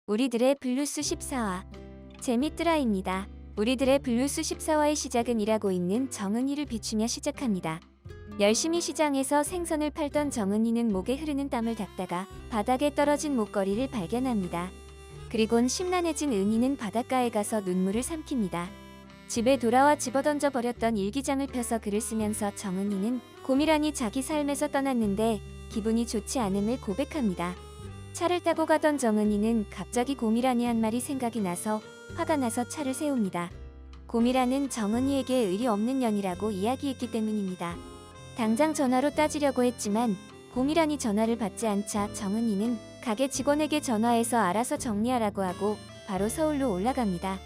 우리들의 블루스 14화 재밌드라입니다. 우리들의 블루스 14화의 시작은 일하고 있는 정은이를 비추며 시작합니다. 열심히 시장에서 생선을 팔던 정은이는 목에 흐르는 땀을 닦다가 바닥에 떨어진 목걸이를 발견합니다. 그리곤 심란해진 은희는 바닷가에 가서 눈물을 삼킵니다. 집에 돌아와 집어던져 버렸던 일기장을 펴서 글을 쓰면서 정은이는 곰이란이 자기 삶에서 떠났는데 기분이 좋지 않음을 고백합니다. 차를 타고 가던 정은이는 갑자기 곰이란이 한 말이 생각이 나서 화가 나서 차를 세웁니다. 곰이란은 정은이에게 의리 없는 년이라고 이야기했기 때문입니다. 당장 전화로 따지려고 했지만 곰이란이 전화를 받지 않자 정은이는 가게 직원에게 전화해서 알아서 정리하라고 하고 바로 서울로 올라갑니다.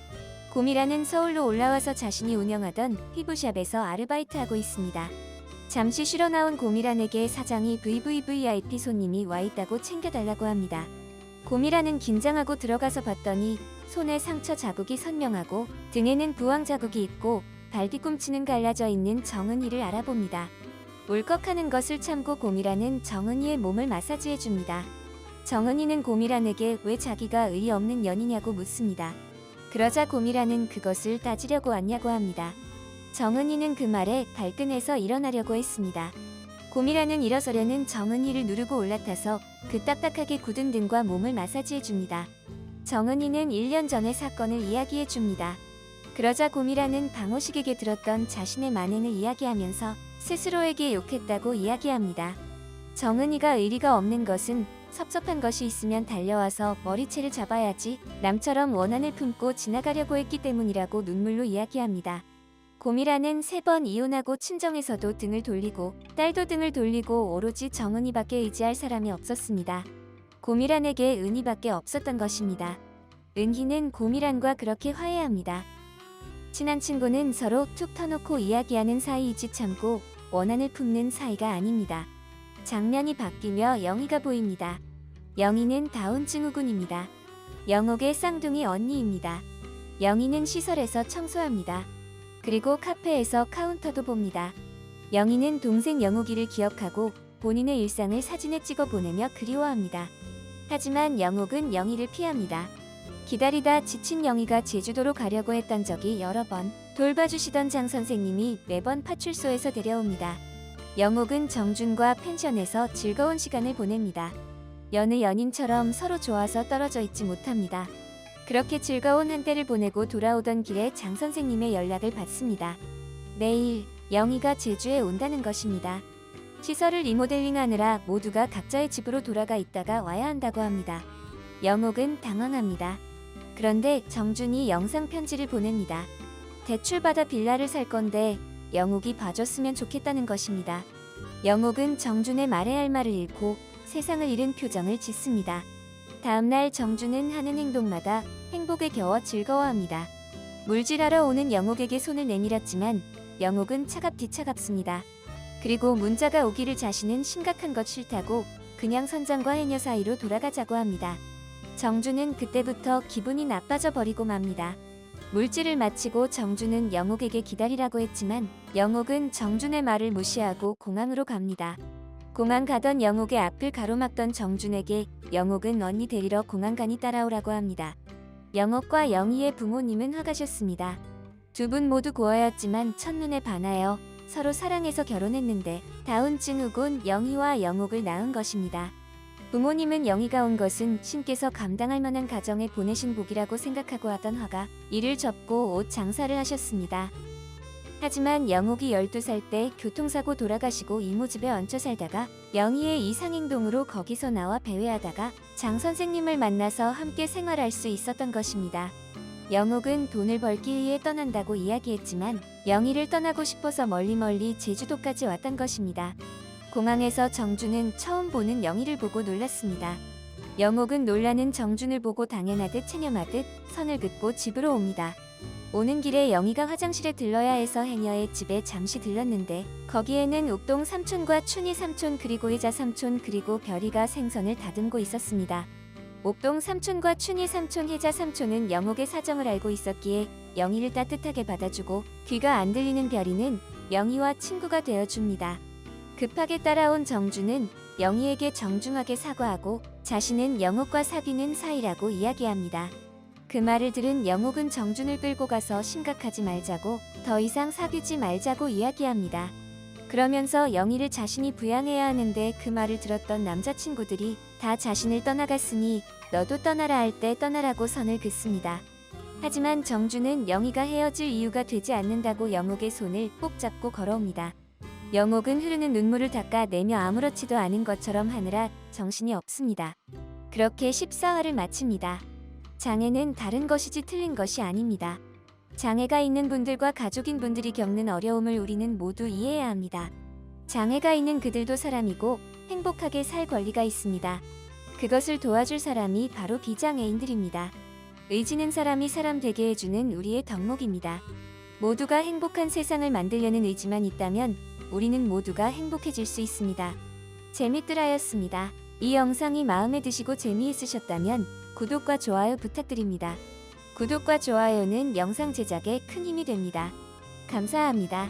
곰이란은 서울로 올라와서 자신이 운영하던 피부샵에서 아르바이트하고 있습니다. 잠시 쉬러 나온 곰이란에게 사장이 VVVIP 손님이 와있다고 챙겨달라고 합니다. 곰이란은 긴장하고 들어가서 봤더니 손에 상처 자국이 선명하고 등에는 부항 자국이 있고 발 뒤꿈치는 갈라져 있는 정은이를 알아봅니다. 울컥하는 것을 참고 곰이란은 정은이의 몸을 마사지해줍니다. 정은이는 곰이란에게 왜 자기가 의리 없는 년이냐고 묻습니다. 그러자 곰이란은 그것을 따지려고 왔냐고 합니다. 정은이는 그 말에 발끈해서 일어나려고 했습니다. 곰이란은 일어서려는 정은이를 누르고 올라타서 그 딱딱하게 굳은 등과 몸을 마사지해줍니다. 정은이는 1년 전의 사건을 이야기해줍니다. 그러자 곰이란은 방호식에게 들었던 자신의 만행을 이야기하면서 스스로에게 욕했다고 이야기합니다. 정은이가 의리가 없는 것은 섭섭한 것이 있으면 달려와서 머리채를 잡아야지 남처럼 원한을 품고 지나가려고 했기 때문이라고 눈물로 이야기합니다. 곰이란은 3번 이혼하고 친정에서도 등을 돌리고 딸도 등을 돌리고 오로지 정은이밖에 의지할 사람이 없었습니다. 곰이란에게 은희밖에 없었던 것입니다. 은희는 곰이란과 그렇게 화해합니다. 친한 친구는 서로 툭 터놓고 이야기하는 사이이지 참고 원한을 품는 사이가 아닙니다. 장면이 바뀌며 영희가 보입니다. 영희는 다운증후군입니다. 영옥의 쌍둥이 언니입니다. 영희는 시설에서 청소합니다. 그리고 카페에서 카운터도 봅니다. 영희는 동생 영옥이를 기억하고 본인의 일상을 사진에 찍어 보내며 그리워합니다. 하지만 영옥은 영희를 피합니다. 기다리다 지친 영희가 제주도로 가려고 했던 적이 여러 번 돌봐주시던 장 선생님이 매번 파출소에서 데려옵니다. 영옥은 정준과 펜션에서 즐거운 시간을 보냅니다. 여느 연인처럼 서로 좋아서 떨어져 있지 못합니다. 그렇게 즐거운 한때를 보내고 돌아오던 길에 장 선생님의 연락을 받습니다. 내일 영희가 제주에 온다는 것입니다. 시설을 리모델링하느라 모두가 각자의 집으로 돌아가 있다가 와야 한다고 합니다. 영옥은 당황합니다. 그런데 정준이 영상 편지를 보냅니다. 대출받아 빌라를 살 건데 영옥이 봐줬으면 좋겠다는 것입니다. 영옥은 정준의 말해야 할 말을 잃고 세상을 잃은 표정을 짓습니다. 다음날 정준은 하는 행동마다 행복에 겨워 즐거워합니다. 물질하러 오는 영옥에게 손을 내밀었지만 영옥은 차갑디 차갑습니다. 그리고 문자가 오기를 자신은 심각한 것 싫다고 그냥 선장과 해녀 사이로 돌아가자고 합니다. 정준은 그때부터 기분이 나빠져 버리고 맙니다. 물질을 마치고 정준은 영옥에게 기다리라고 했지만 영옥은 정준의 말을 무시하고 공항으로 갑니다. 공항 가던 영옥의 앞을 가로막던 정준에게 영옥은 언니 데리러 공항 가니 따라오라고 합니다. 영옥과 영희의 부모님은 화가셨습니다. 두 분 모두 고아였지만 첫눈에 반하여 서로 사랑해서 결혼했는데 다운증후군 영희와 영옥을 낳은 것입니다. 부모님은 영희가 온 것은 신께서 감당할 만한 가정에 보내신 복이라고 생각하고 하던 화가 이를 접고 옷 장사를 하셨습니다. 하지만 영옥이 12살 때 교통사고 돌아가시고 이모 집에 얹혀 살다가 영희의 이상행동으로 거기서 나와 배회하다가 장 선생님을 만나서 함께 생활할 수 있었던 것입니다. 영옥은 돈을 벌기 위해 떠난다고 이야기했지만 영희를 떠나고 싶어서 멀리 제주도까지 왔던 것입니다. 공항에서 정준은 처음 보는 영희를 보고 놀랐습니다. 영옥은 놀라는 정준을 보고 당연하듯 체념하듯 선을 긋고 집으로 옵니다. 오는 길에 영희가 화장실에 들러야 해서 해녀의 집에 잠시 들렀는데 거기에는 옥동 삼촌과 춘희 삼촌 그리고 혜자 삼촌 그리고 별이가 생선을 다듬고 있었습니다. 옥동 삼촌과 춘희 삼촌 혜자 삼촌은 영옥의 사정을 알고 있었기에 영희를 따뜻하게 받아주고 귀가 안 들리는 별이는 영희와 친구가 되어줍니다. 급하게 따라온 정주는 영희에게 정중하게 사과하고 자신은 영옥과 사귀는 사이라고 이야기합니다. 그 말을 들은 영옥은 정준을 끌고 가서 심각하지 말자고, 더 이상 사귀지 말자고 이야기합니다. 그러면서 영희를 자신이 부양해야 하는데 그 말을 들었던 남자친구들이 다 자신을 떠나갔으니 너도 떠나라 할 때 떠나라고 선을 긋습니다. 하지만 정주는 영희가 헤어질 이유가 되지 않는다고 영옥의 손을 꼭 잡고 걸어옵니다. 영옥은 흐르는 눈물을 닦아내며 아무렇지도 않은 것처럼 하느라 정신이 없습니다. 그렇게 14화를 마칩니다. 장애는 다른 것이지 틀린 것이 아닙니다. 장애가 있는 분들과 가족인 분들이 겪는 어려움을 우리는 모두 이해해야 합니다. 장애가 있는 그들도 사람이고 행복하게 살 권리가 있습니다. 그것을 도와줄 사람이 바로 비장애인들입니다. 의지는 사람이 사람 되게 해주는 우리의 덕목입니다. 모두가 행복한 세상을 만들려는 의지만 있다면 우리는 모두가 행복해질 수 있습니다. 재밌더라였습니다. 이 영상이 마음에 드시고 재미있으셨다면 구독과 좋아요 부탁드립니다. 구독과 좋아요는 영상 제작에 큰 힘이 됩니다. 감사합니다.